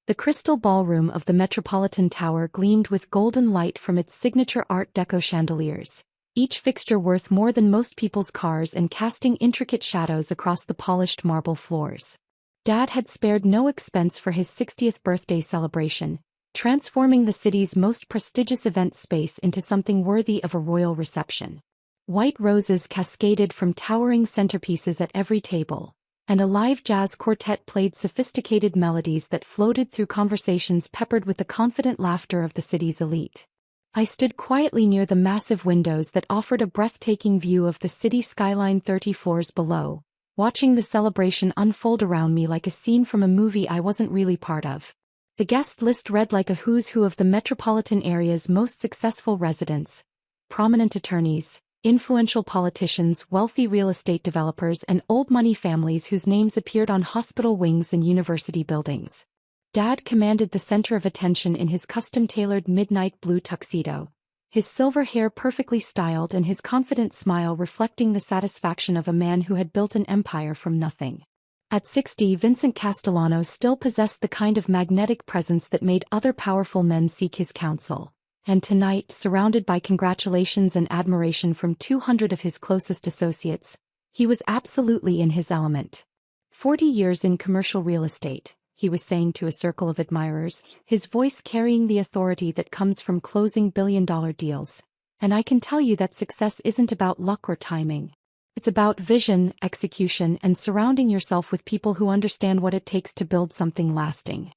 The crystal ballroom of the Metropolitan Tower gleamed with golden light from its signature Art Deco chandeliers, each fixture worth more than most people's cars and casting intricate shadows across the polished marble floors. Dad had spared no expense for his 60th birthday celebration, transforming the city's most prestigious event space into something worthy of a royal reception. White roses cascaded from towering centerpieces at every table, and a live jazz quartet played sophisticated melodies that floated through conversations peppered with the confident laughter of the city's elite. I stood quietly near the massive windows that offered a breathtaking view of the city skyline 30 floors below, watching the celebration unfold around me like a scene from a movie I wasn't really part of. The guest list read like a who's who of the metropolitan area's most successful residents, prominent attorneys, influential politicians, wealthy real estate developers, and old-money families whose names appeared on hospital wings and university buildings. Dad commanded the center of attention in his custom-tailored midnight blue tuxedo, his silver hair perfectly styled and his confident smile reflecting the satisfaction of a man who had built an empire from nothing. At 60, Vincent Castellano still possessed the kind of magnetic presence that made other powerful men seek his counsel, and tonight, surrounded by congratulations and admiration from 200 of his closest associates, he was absolutely in his element. 40 years in commercial real estate, he was saying to a circle of admirers, his voice carrying the authority that comes from closing billion-dollar deals. And I can tell you that success isn't about luck or timing. It's about vision, execution, and surrounding yourself with people who understand what it takes to build something lasting.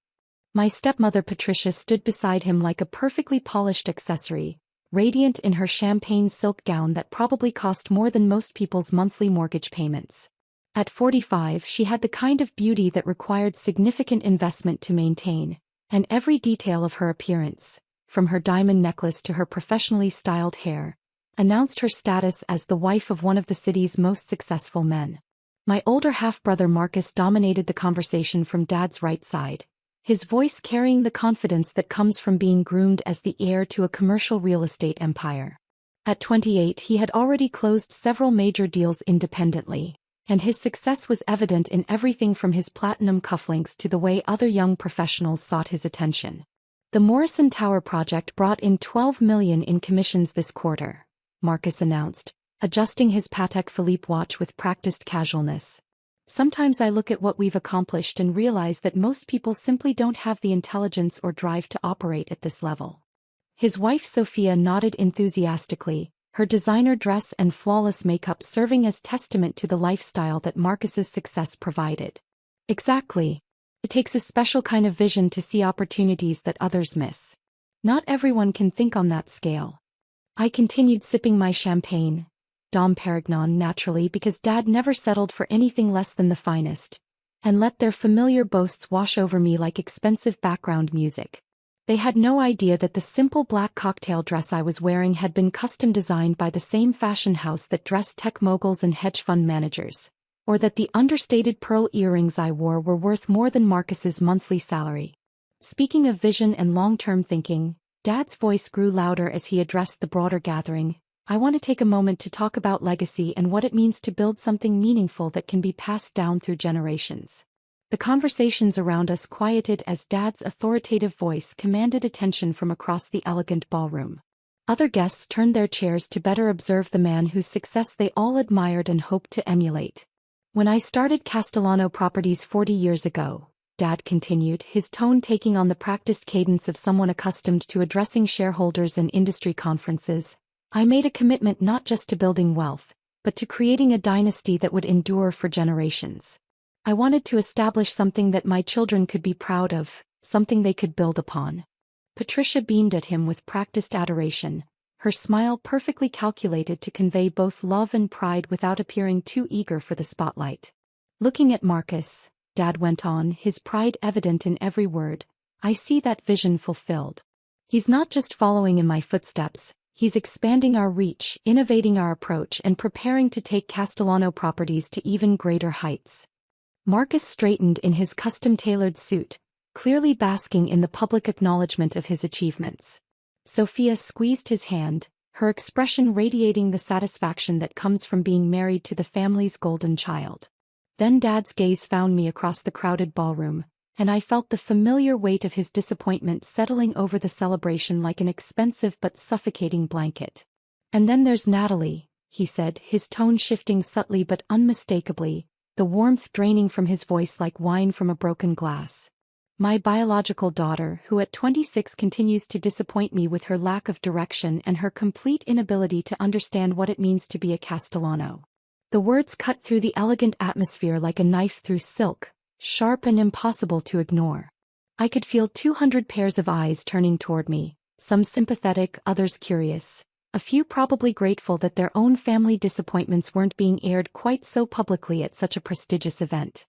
My stepmother Patricia stood beside him like a perfectly polished accessory, radiant in her champagne silk gown that probably cost more than most people's monthly mortgage payments. At 45, she had the kind of beauty that required significant investment to maintain, and every detail of her appearance, from her diamond necklace to her professionally styled hair, announced her status as the wife of one of the city's most successful men. My older half-brother Marcus dominated the conversation from Dad's right side, his voice carrying the confidence that comes from being groomed as the heir to a commercial real estate empire. At 28, he had already closed several major deals independently, and his success was evident in everything from his platinum cufflinks to the way other young professionals sought his attention. The Morrison Tower project brought in $12 million in commissions this quarter, Marcus announced, adjusting his Patek Philippe watch with practiced casualness. Sometimes I look at what we've accomplished and realize that most people simply don't have the intelligence or drive to operate at this level. His wife Sophia nodded enthusiastically, her designer dress and flawless makeup serving as testament to the lifestyle that Marcus's success provided. Exactly. It takes a special kind of vision to see opportunities that others miss. Not everyone can think on that scale. I continued sipping my champagne, Dom Perignon naturally because Dad never settled for anything less than the finest, and let their familiar boasts wash over me like expensive background music. They had no idea that the simple black cocktail dress I was wearing had been custom designed by the same fashion house that dressed tech moguls and hedge fund managers, or that the understated pearl earrings I wore were worth more than Marcus's monthly salary. Speaking of vision and long-term thinking, Dad's voice grew louder as he addressed the broader gathering. I want to take a moment to talk about legacy and what it means to build something meaningful that can be passed down through generations. The conversations around us quieted as Dad's authoritative voice commanded attention from across the elegant ballroom. Other guests turned their chairs to better observe the man whose success they all admired and hoped to emulate. When I started Castellano Properties 40 years ago, Dad continued, his tone taking on the practiced cadence of someone accustomed to addressing shareholders and industry conferences, I made a commitment not just to building wealth, but to creating a dynasty that would endure for generations. I wanted to establish something that my children could be proud of, something they could build upon. Patricia beamed at him with practiced adoration, her smile perfectly calculated to convey both love and pride without appearing too eager for the spotlight. Looking at Marcus, Dad went on, his pride evident in every word, I see that vision fulfilled. He's not just following in my footsteps, he's expanding our reach, innovating our approach, and preparing to take Castellano Properties to even greater heights. Marcus straightened in his custom-tailored suit, clearly basking in the public acknowledgement of his achievements. Sophia squeezed his hand, her expression radiating the satisfaction that comes from being married to the family's golden child. Then Dad's gaze found me across the crowded ballroom, and I felt the familiar weight of his disappointment settling over the celebration like an expensive but suffocating blanket. "And then there's Natalie," he said, his tone shifting subtly but unmistakably, the warmth draining from his voice like wine from a broken glass. "My biological daughter, who at 26 continues to disappoint me with her lack of direction and her complete inability to understand what it means to be a Castellano." The words cut through the elegant atmosphere like a knife through silk, sharp and impossible to ignore. I could feel 200 pairs of eyes turning toward me, some sympathetic, others curious, a few probably grateful that their own family disappointments weren't being aired quite so publicly at such a prestigious event.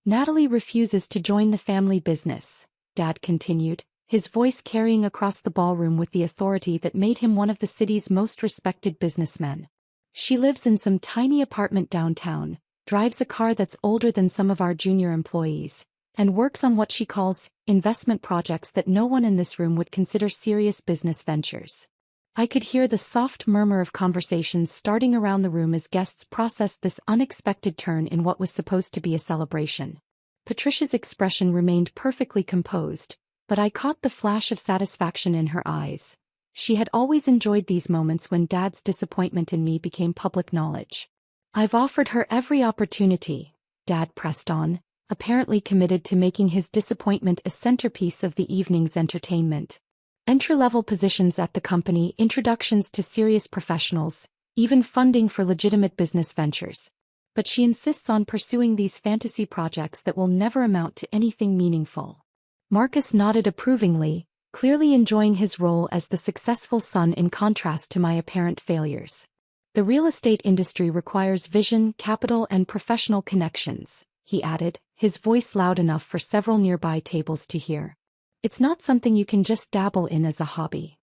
"Natalie refuses to join the family business," Dad continued, his voice carrying across the ballroom with the authority that made him one of the city's most respected businessmen. "She lives in some tiny apartment downtown, drives a car that's older than some of our junior employees, and works on what she calls investment projects that no one in this room would consider serious business ventures." I could hear the soft murmur of conversations starting around the room as guests processed this unexpected turn in what was supposed to be a celebration. Patricia's expression remained perfectly composed, but I caught the flash of satisfaction in her eyes. She had always enjoyed these moments when Dad's disappointment in me became public knowledge. "I've offered her every opportunity," Dad pressed on, apparently committed to making his disappointment a centerpiece of the evening's entertainment. "Entry-level positions at the company, introductions to serious professionals, even funding for legitimate business ventures. But she insists on pursuing these fantasy projects that will never amount to anything meaningful." Marcus nodded approvingly, clearly enjoying his role as the successful son in contrast to my apparent failures. "The real estate industry requires vision, capital, and professional connections," he added, his voice loud enough for several nearby tables to hear. "It's not something you can just dabble in as a hobby."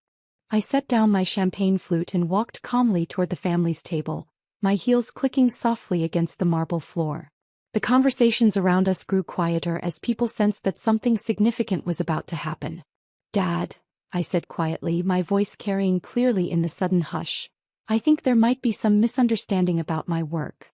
I set down my champagne flute and walked calmly toward the family's table, my heels clicking softly against the marble floor. The conversations around us grew quieter as people sensed that something significant was about to happen. "Dad," I said quietly, my voice carrying clearly in the sudden hush, "I think there might be some misunderstanding about my work."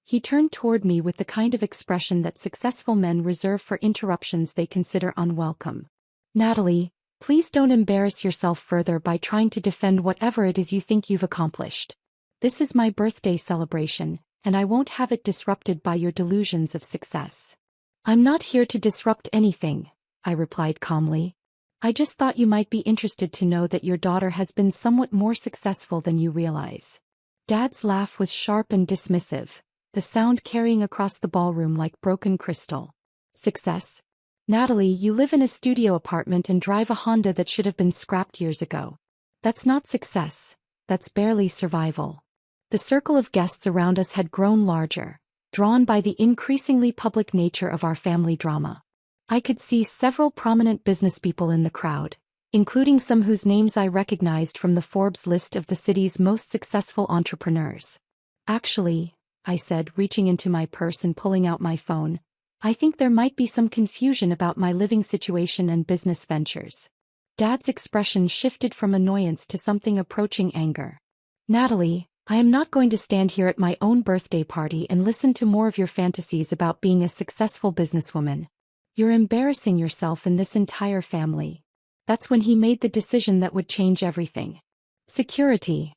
He turned toward me with the kind of expression that successful men reserve for interruptions they consider unwelcome. "Natalie, please don't embarrass yourself further by trying to defend whatever it is you think you've accomplished. This is my birthday celebration, and I won't have it disrupted by your delusions of success." "I'm not here to disrupt anything," I replied calmly. "I just thought you might be interested to know that your daughter has been somewhat more successful than you realize." Dad's laugh was sharp and dismissive, the sound carrying across the ballroom like broken crystal. "Success? Natalie, you live in a studio apartment and drive a Honda that should have been scrapped years ago. That's not success, that's barely survival." The circle of guests around us had grown larger, drawn by the increasingly public nature of our family drama. I could see several prominent businesspeople in the crowd, including some whose names I recognized from the Forbes list of the city's most successful entrepreneurs. "Actually," I said, reaching into my purse and pulling out my phone, "I think there might be some confusion about my living situation and business ventures." Dad's expression shifted from annoyance to something approaching anger. "Natalie, I am not going to stand here at my own birthday party and listen to more of your fantasies about being a successful businesswoman. You're embarrassing yourself and this entire family." That's when he made the decision that would change everything. "Security,"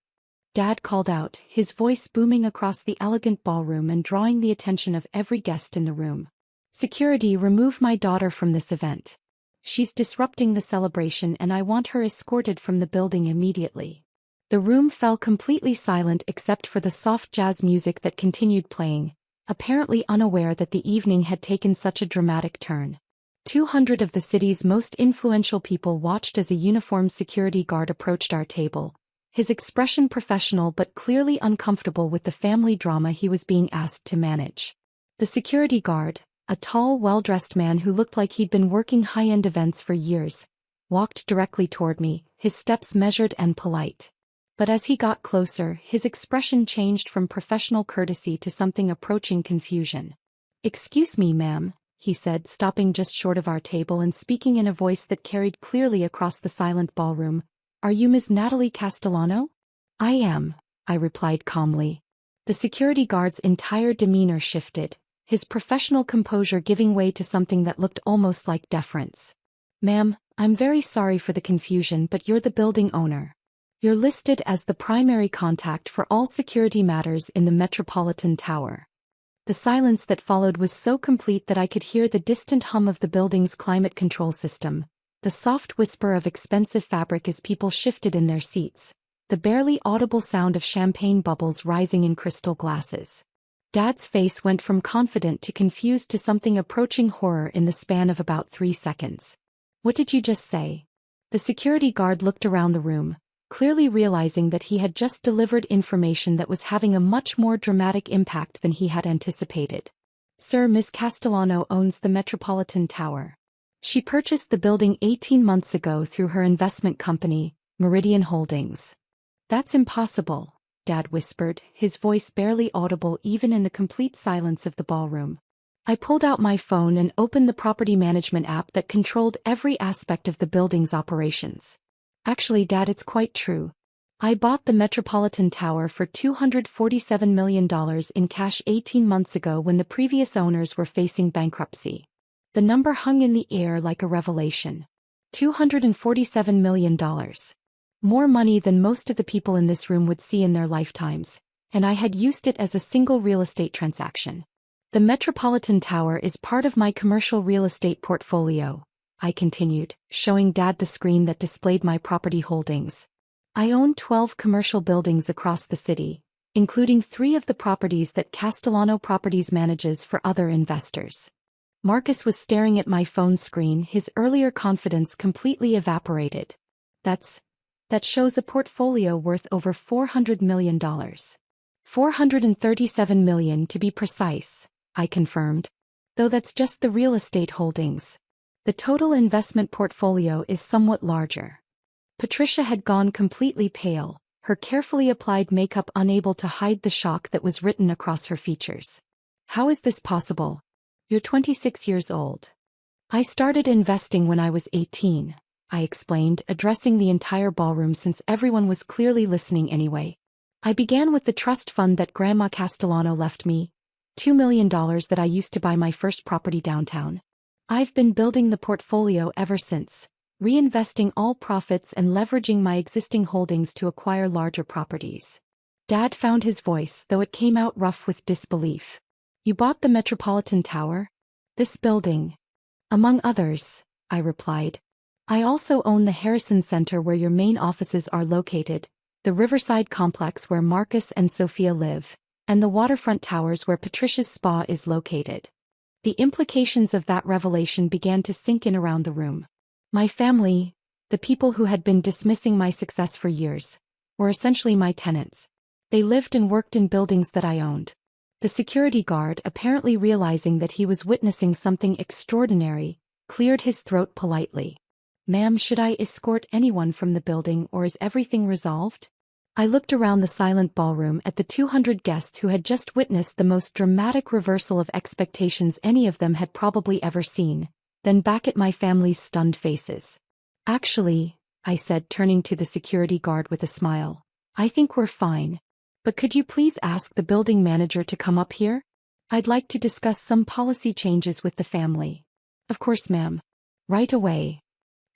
Dad called out, his voice booming across the elegant ballroom and drawing the attention of every guest in the room. "Security, remove my daughter from this event. She's disrupting the celebration and I want her escorted from the building immediately." The room fell completely silent except for the soft jazz music that continued playing, apparently unaware that the evening had taken such a dramatic turn. 200 of the city's most influential people watched as a uniformed security guard approached our table, his expression professional but clearly uncomfortable with the family drama he was being asked to manage. The security guard, a tall, well-dressed man who looked like he'd been working high-end events for years, walked directly toward me, his steps measured and polite. But as he got closer, his expression changed from professional courtesy to something approaching confusion. "Excuse me, ma'am," he said, stopping just short of our table and speaking in a voice that carried clearly across the silent ballroom. "Are you Ms. Natalie Castellano?" "I am," I replied calmly. The security guard's entire demeanor shifted, his professional composure giving way to something that looked almost like deference. "Ma'am, I'm very sorry for the confusion, but you're the building owner. You're listed as the primary contact for all security matters in the Metropolitan Tower." The silence that followed was so complete that I could hear the distant hum of the building's climate control system, the soft whisper of expensive fabric as people shifted in their seats, the barely audible sound of champagne bubbles rising in crystal glasses. Dad's face went from confident to confused to something approaching horror in the span of about 3 seconds. "What did you just say?" The security guard looked around the room, clearly realizing that he had just delivered information that was having a much more dramatic impact than he had anticipated. "Sir, Miss Castellano owns the Metropolitan Tower. She purchased the building 18 months ago through her investment company, Meridian Holdings." "That's impossible," Dad whispered, his voice barely audible even in the complete silence of the ballroom. I pulled out my phone and opened the property management app that controlled every aspect of the building's operations. "Actually, Dad, it's quite true. I bought the Metropolitan Tower for $247 million in cash 18 months ago when the previous owners were facing bankruptcy." The number hung in the air like a revelation. $247 million. More money than most of the people in this room would see in their lifetimes, and I had used it as a single real estate transaction. "The Metropolitan Tower is part of my commercial real estate portfolio," I continued, showing Dad the screen that displayed my property holdings. "I own 12 commercial buildings across the city, including 3 of the properties that Castellano Properties manages for other investors." Marcus was staring at my phone screen, his earlier confidence completely evaporated. That shows a portfolio worth over $400 million. $437 million to be precise," I confirmed. "Though that's just the real estate holdings. The total investment portfolio is somewhat larger." Patricia had gone completely pale, her carefully applied makeup unable to hide the shock that was written across her features. "How is this possible? You're 26 years old." "I started investing when I was 18, I explained, addressing the entire ballroom since everyone was clearly listening anyway. "I began with the trust fund that Grandma Castellano left me, $2 million that I used to buy my first property downtown. I've been building the portfolio ever since, reinvesting all profits and leveraging my existing holdings to acquire larger properties." Dad found his voice, though it came out rough with disbelief. "You bought the Metropolitan Tower? This building?" "Among others," I replied. "I also own the Harrison Center where your main offices are located, the Riverside Complex where Marcus and Sophia live, and the waterfront towers where Patricia's spa is located." The implications of that revelation began to sink in around the room. My family, the people who had been dismissing my success for years, were essentially my tenants. They lived and worked in buildings that I owned. The security guard, apparently realizing that he was witnessing something extraordinary, cleared his throat politely. "Ma'am, should I escort anyone from the building or is everything resolved?" I looked around the silent ballroom at the 200 guests who had just witnessed the most dramatic reversal of expectations any of them had probably ever seen, then back at my family's stunned faces. "Actually," I said, turning to the security guard with a smile, "I think we're fine. But could you please ask the building manager to come up here? I'd like to discuss some policy changes with the family." "Of course, ma'am. Right away."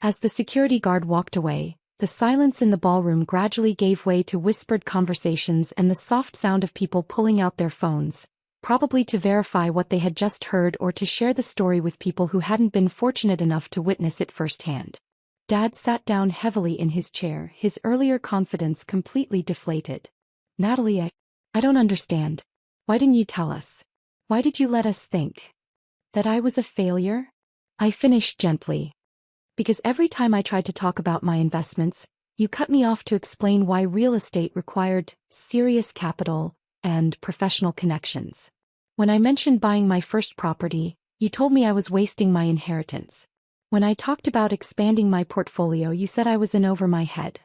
As the security guard walked away, the silence in the ballroom gradually gave way to whispered conversations and the soft sound of people pulling out their phones, probably to verify what they had just heard or to share the story with people who hadn't been fortunate enough to witness it firsthand. Dad sat down heavily in his chair, his earlier confidence completely deflated. "Natalie, I don't understand. Why didn't you tell us? Why did you let us think that I was a failure?" I finished gently. "Because every time I tried to talk about my investments, you cut me off to explain why real estate required serious capital and professional connections. When I mentioned buying my first property, you told me I was wasting my inheritance. When I talked about expanding my portfolio, you said I was in over my head."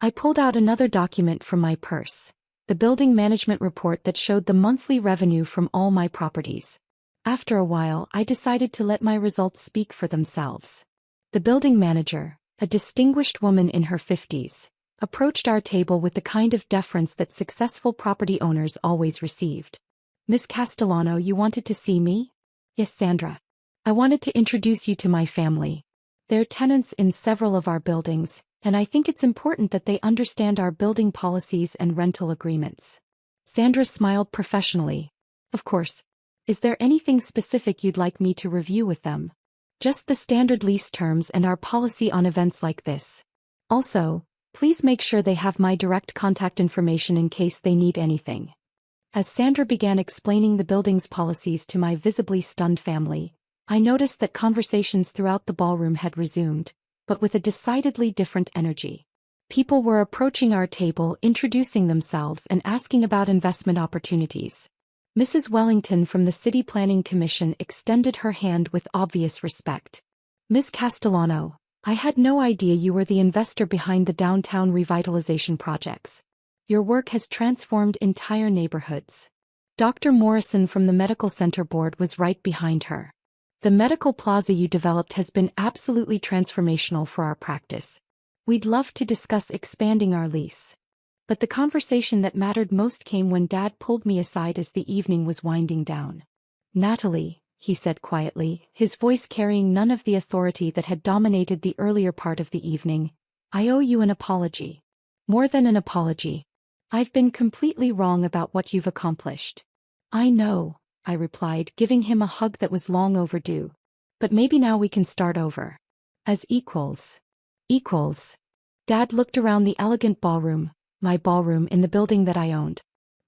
I pulled out another document from my purse, the building management report that showed the monthly revenue from all my properties. After a while, I decided to let my results speak for themselves. The building manager, a distinguished woman in her 50s, approached our table with the kind of deference that successful property owners always received. Miss Castellano, you wanted to see me? Yes, Sandra. I wanted to introduce you to my family. They're tenants in several of our buildings, and I think it's important that they understand our building policies and rental agreements. Sandra smiled professionally. Of course. Is there anything specific you'd like me to review with them? Just the standard lease terms and our policy on events like this. Also, please make sure they have my direct contact information in case they need anything. As Sandra began explaining the building's policies to my visibly stunned family, I noticed that conversations throughout the ballroom had resumed, but with a decidedly different energy. People were approaching our table, introducing themselves and asking about investment opportunities. Mrs. Wellington from the City Planning Commission extended her hand with obvious respect. Ms. Castellano, I had no idea you were the investor behind the downtown revitalization projects. Your work has transformed entire neighborhoods. Dr. Morrison from the Medical Center Board was right behind her. The medical plaza you developed has been absolutely transformational for our practice. We'd love to discuss expanding our lease. But the conversation that mattered most came when Dad pulled me aside as the evening was winding down. Natalie, he said quietly, his voice carrying none of the authority that had dominated the earlier part of the evening, I owe you an apology. More than an apology. I've been completely wrong about what you've accomplished. I know, I replied, giving him a hug that was long overdue. But maybe now we can start over. As equals. Equals. Dad looked around the elegant ballroom, my ballroom in the building that I owned.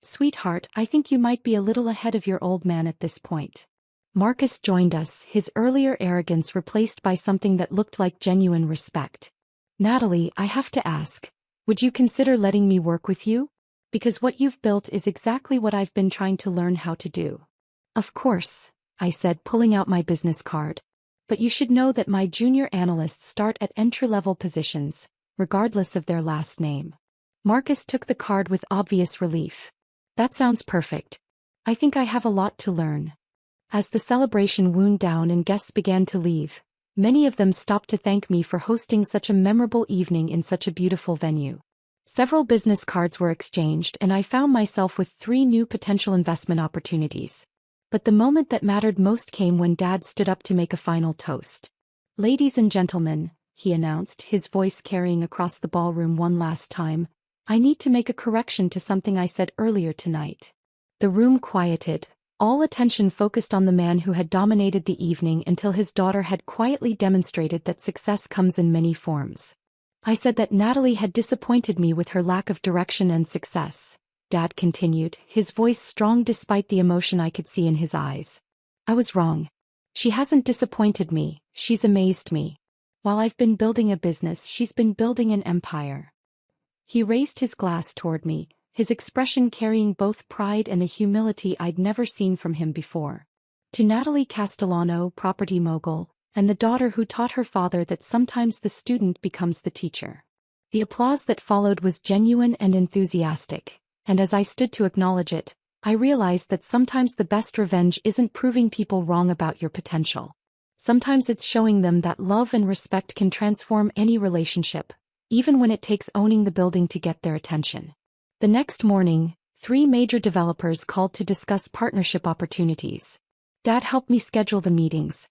Sweetheart, I think you might be a little ahead of your old man at this point. Marcus joined us, his earlier arrogance replaced by something that looked like genuine respect. Natalie, I have to ask, would you consider letting me work with you? Because what you've built is exactly what I've been trying to learn how to do. Of course, I said, pulling out my business card. But you should know that my junior analysts start at entry-level positions, regardless of their last name. Marcus took the card with obvious relief. That sounds perfect. I think I have a lot to learn. As the celebration wound down and guests began to leave, many of them stopped to thank me for hosting such a memorable evening in such a beautiful venue. Several business cards were exchanged and I found myself with 3 new potential investment opportunities. But the moment that mattered most came when Dad stood up to make a final toast. Ladies and gentlemen, he announced, his voice carrying across the ballroom one last time, I need to make a correction to something I said earlier tonight. The room quieted, all attention focused on the man who had dominated the evening until his daughter had quietly demonstrated that success comes in many forms. I said that Natalie had disappointed me with her lack of direction and success, Dad continued, his voice strong despite the emotion I could see in his eyes. I was wrong. She hasn't disappointed me, she's amazed me. While I've been building a business, she's been building an empire. He raised his glass toward me, his expression carrying both pride and a humility I'd never seen from him before. To Natalie Castellano, property mogul, and the daughter who taught her father that sometimes the student becomes the teacher. The applause that followed was genuine and enthusiastic, and as I stood to acknowledge it, I realized that sometimes the best revenge isn't proving people wrong about your potential. Sometimes it's showing them that love and respect can transform any relationship, even when it takes owning the building to get their attention. The next morning, 3 major developers called to discuss partnership opportunities. Dad helped me schedule the meetings,